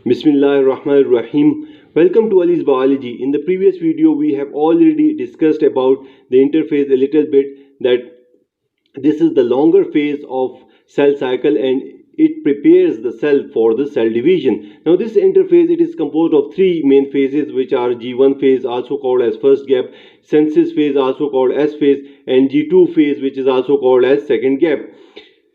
Bismillahirrahmanirrahim. Welcome to Ali's Biology. In the previous video, we have already discussed about the interphase a little bit, that this is the longer phase of cell cycle and it prepares the cell for the cell division. Now this interphase, it is composed of three main phases, which are G1 phase, also called as first gap, synthesis phase, also called S phase, and G2 phase, which is also called as second gap.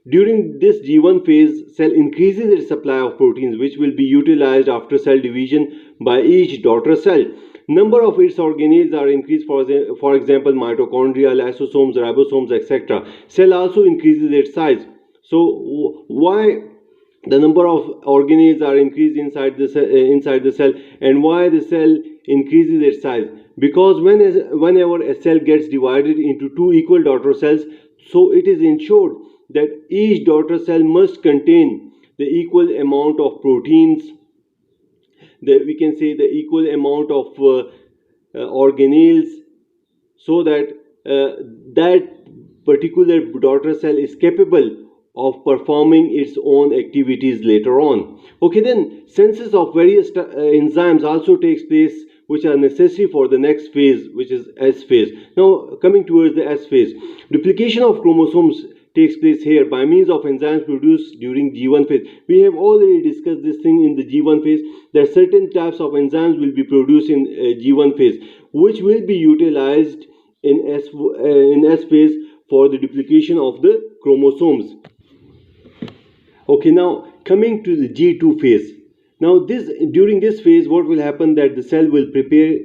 During this G1 phase, cell increases its supply of proteins, which will be utilized after cell division by each daughter cell. Number of its organelles are increased, for example, mitochondria, lysosomes, ribosomes, etc. Cell also increases its size. So why the number of organelles are increased inside the cell, and why the cell increases its size? Because whenever a cell gets divided into two equal daughter cells, so it is ensured that each daughter cell must contain the equal amount of proteins, we can say the equal amount of organelles, so that that particular daughter cell is capable of performing its own activities later on. Okay, then synthesis of various enzymes also takes place, which are necessary for the next phase, which is S phase. Now coming towards the S phase, duplication of chromosomes takes place here by means of enzymes produced during G1 phase. We have already discussed this thing in the G1 phase, that certain types of enzymes will be produced in G1 phase, which will be utilized in S phase for the duplication of the chromosomes. Okay, now coming to the G2 phase. Now during this phase, what will happen, that the cell will prepare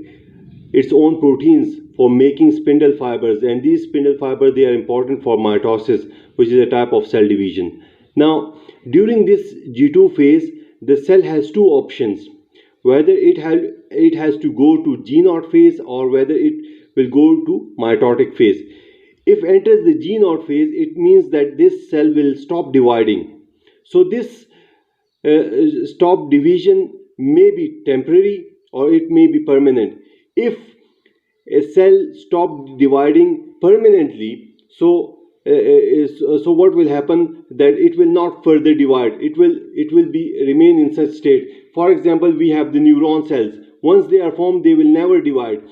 its own proteins for making spindle fibers, and these spindle fibers, they are important for mitosis, which is a type of cell division. Now during this G2 phase, the cell has two options, whether it has to go to G0 phase or whether it will go to mitotic phase. If enters the G0 phase, it means that this cell will stop dividing. So this stop division may be temporary or it may be permanent. If a cell stop dividing permanently, so what will happen, that it will not further divide, it will remain in such state. For example, we have the neuron cells. Once they are formed, they will never divide.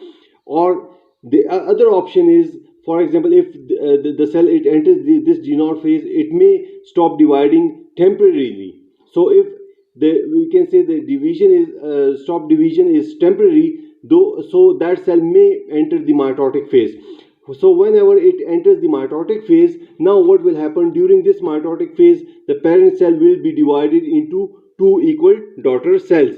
Or the other option is, for example, if the cell it enters this G0 phase, it may stop dividing temporarily. So if we can say the division is stop division is temporary, though, so that cell may enter the mitotic phase. So whenever it enters the mitotic phase, now what will happen, during this mitotic phase, the parent cell will be divided into two equal daughter cells.